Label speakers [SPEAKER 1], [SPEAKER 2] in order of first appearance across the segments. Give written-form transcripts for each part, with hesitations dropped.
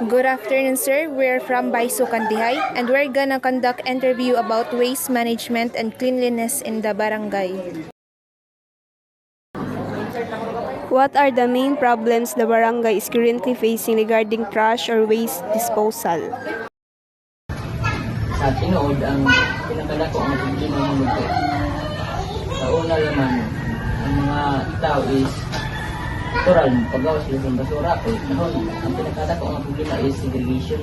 [SPEAKER 1] Good afternoon, sir. We're from Baiso Kandihay, and we're gonna conduct interview about waste management and cleanliness in the barangay.
[SPEAKER 2] What are the main problems the barangay is currently facing regarding trash or waste disposal?
[SPEAKER 3] Sa tinuod, ang pinakadako ang problema ng mundo. Sa una naman, ang mga tao is natural, paggawa sila sa basura. Dahon, ang pinakadako ang problema is segregation.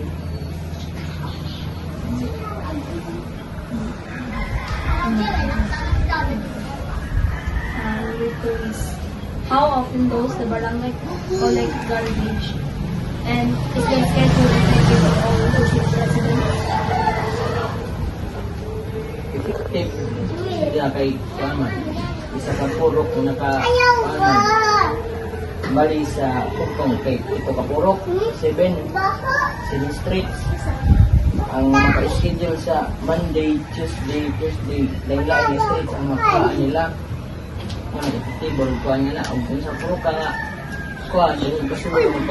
[SPEAKER 4] How often does the barangay collect garbage? And is the schedule effective for all city residents?
[SPEAKER 3] Effective, hindi na kay Kaman. Isa ka purok na bali sa putong kay ito ka purok, 7 streets. Ang maka-schedule sa Monday, Tuesday, Thursday, lain-lain na streets ang makakaan nila. Ano, effective, kuha niya na. Kung sa purok ka nga, kuha, yung basura yung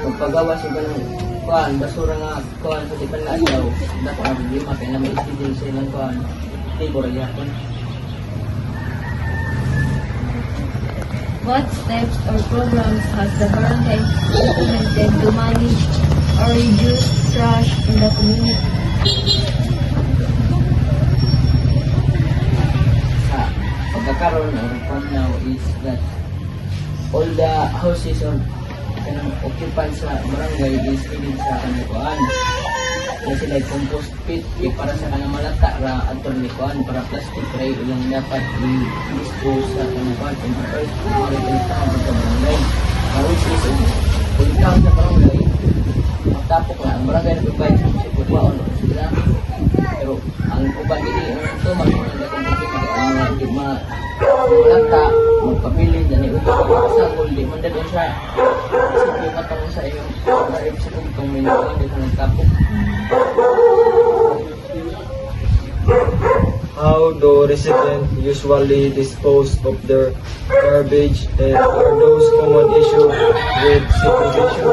[SPEAKER 3] magpagawa sa ganun. Kuhaan, basura nga, kuhaan sa tipan na daw. Dapat ang problema, kaya na may schedule sa ilang kuhaan. Tibor, yapon.
[SPEAKER 4] What steps or programs has the barangay implemented to manage or reduce trash in the community?
[SPEAKER 3] Sa pagkakaroon or from now is that all the houses or kanang occupants sa barangay is within sa kanikuan. Na sila compost pit para sa kanang malata ra at kanikuan para plastic tray ilang dapat i-dispose sa kanikuan kung first pinagtawag sa barangay. Which is kung ikaw sa barangay matapok na ang barangay na provide sa sipurwaon sila. Pero ang uban ini ito magpapaganda kung hindi malata magpabilin dan ito sa di man dadon siya sige matang sa iyo marip sa kung minuan dito nagtapok.
[SPEAKER 5] How do residents usually dispose of their garbage, and are those common issues with segregation?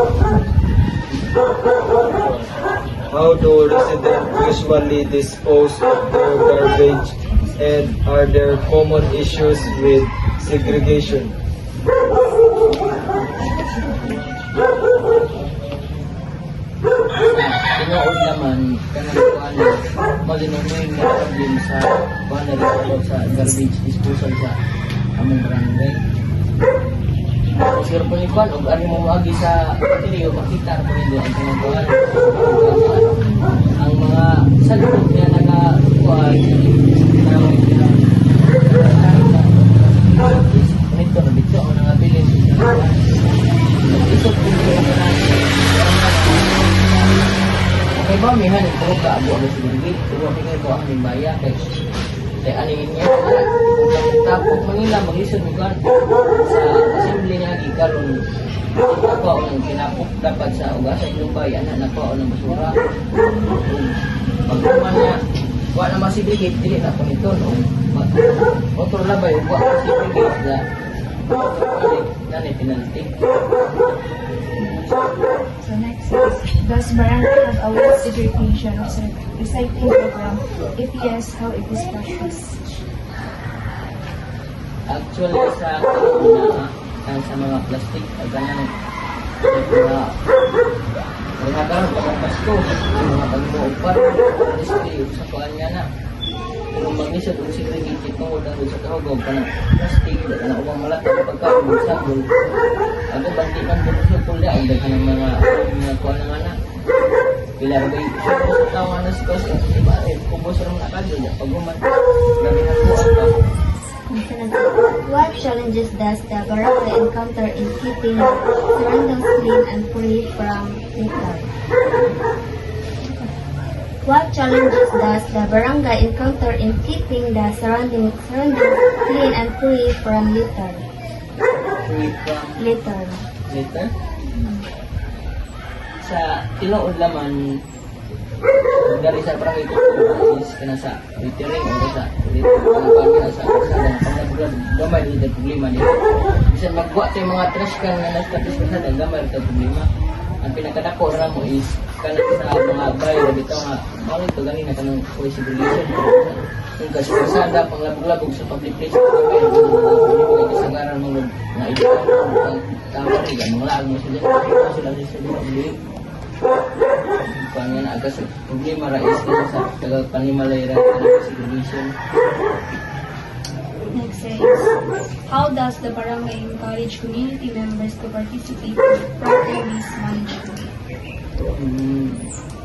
[SPEAKER 5] How do residents usually dispose of their garbage, and are there common issues with segregation?
[SPEAKER 3] Tinuod naman kanang kuan malinunoy nga problem sa kuan na rin sa garbage disposal sa among barangay. Sir po ni kuan og ari mo agi sa teriyo makita po nila ang tinagkuan ang mga sagot niya nagakuan nito na dito ang nangabilin isot po nila kay ba mihan ang puro ka abo ang sinigit pero kay ko ang baya kay anin niya kung tapos Manila maglisod mo kan sa assembly niya gikaron ako ang kinapok dapat sa ugasan yung bayan na nako ang basura pagkuman niya wa na masigigit dili na ko nito no motor labay wa masigigit da nani penalty.
[SPEAKER 1] So next is, does barangay have a waste segregation or recycling program? If yes, how it is practiced?
[SPEAKER 3] Actually sa sa mga plastic ganang mga karon pag Pasko mga pagbuupar display sa kuan nga na kung magnisod kung segregated mo daw sa kahugog kanang plastic na ubang malata pagkaon sa sagol ano bandi man ko sa pulya ang daghan ng mga kuan nga na pila ra bay sa tawo na sa kasi iba kubos ra na kadto pag human labi na ko
[SPEAKER 4] What challenges does the barangay encounter in keeping surroundings clean and free from litter? What challenges does the barangay encounter in keeping the surroundings clean and free from litter?
[SPEAKER 3] Litter? Sa tinuod laman Dari sa barangay ko is kana sa retailing o sa pagpapagana sa panglabugan gamay din ang problema niya. Bisan magwa sa mga trash can nga nagtapos sa gamay ang problema. Ang pinakadako ra mo is kana sa mga bay na bitaw nga mao ito gani na kanang segregation. Kung kasi kasada panglabog-labog sa public place gamay ang kasagaran mo na ito ang tama rin mga laag mo sila sa public. Pangan agak problema rais sa panimalay ra segregation.
[SPEAKER 4] Next says, how does the barangay encourage community members to participate in proper waste management?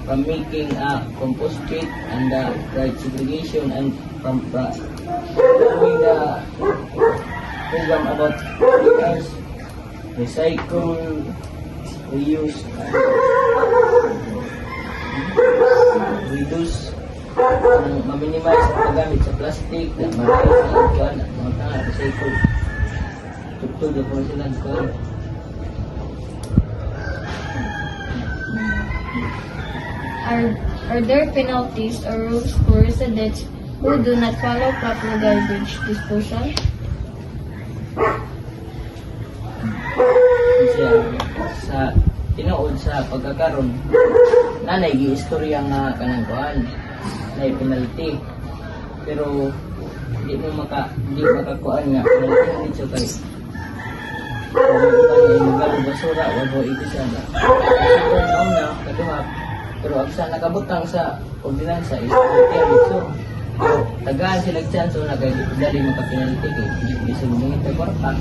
[SPEAKER 3] From making a compost pit and the right segregation and from doing the program about recycle, reuse, reduce, ma-minimize ang paggamit sa plastic, na marami sa kuwan, mga tanga, recycle. Tugtog na po sila sa kuwan.
[SPEAKER 4] Are there penalties or rules for residents who do not follow proper garbage disposal?
[SPEAKER 3] Siya, sa tinuod sa pagkakaroon, nanay gi-istorya nga kanang kuan, nay penalty. Pero di makakuan nga penalty dito kay mga basura wag mo ibisa na. Una, kaduha, pero ang sa nakabutang sa ordinansa is so tagaan sila chance na kay dali makapenalty kay bisig mga tagwarta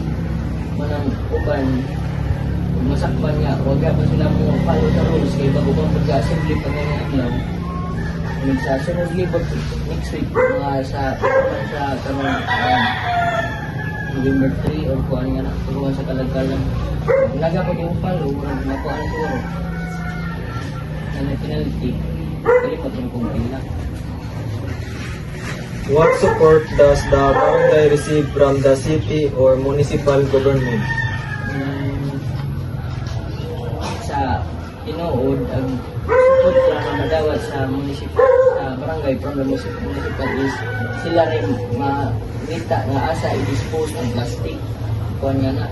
[SPEAKER 3] manang uban masakpan nga, huwag pa sila mo follow sa rules kaya bago bang pag-assembly pag ngayong adlaw. Sa sunod libot next week, mga sa kanong November 3 or kuhaan nga na, turuan sa kalagkalang. Naga pag yung follow, nakuha na siguro. Na penalty, kalipat yung kumpila.
[SPEAKER 5] What support does the barangay receive from the city or municipal government?
[SPEAKER 3] Sa tinuod ang support lang na madawat sa municipal sa barangay from the municipal is sila rin makita nga asa i-dispose ang plastic kuan nga na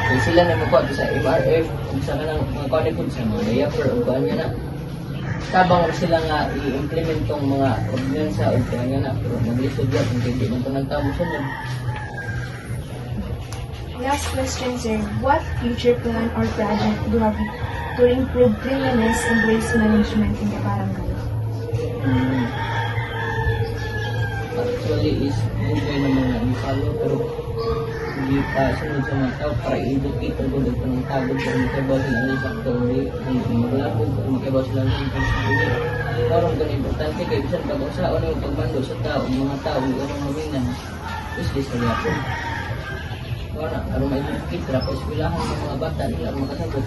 [SPEAKER 3] kaya sila na makuha sa MRF kung sa kanang mga kuanipod sa mga diaper o kuan nga na tabang sila nga i-implement tong mga ordinansa o kuan nga na pero maglisod yan kung hindi man ito nagtamo sunod.
[SPEAKER 1] Last question, sir. What future plan or project do you have to improve cleanliness and waste management in the barangay?
[SPEAKER 3] Actually is hindi naman na follow pero hindi pa sunod sa mga tao para i-educate ang gulag ng tagod para makabaw sila ng factory ang maglabog para makabaw sila ng factory. Parang ganun importante kaya bisan pag-usaon yung pagmando sa tao, mga tao yung anong maminan is this na yapon. Wala, aron may educate para pa eskwelahan ng mga bata nila ang makasagot.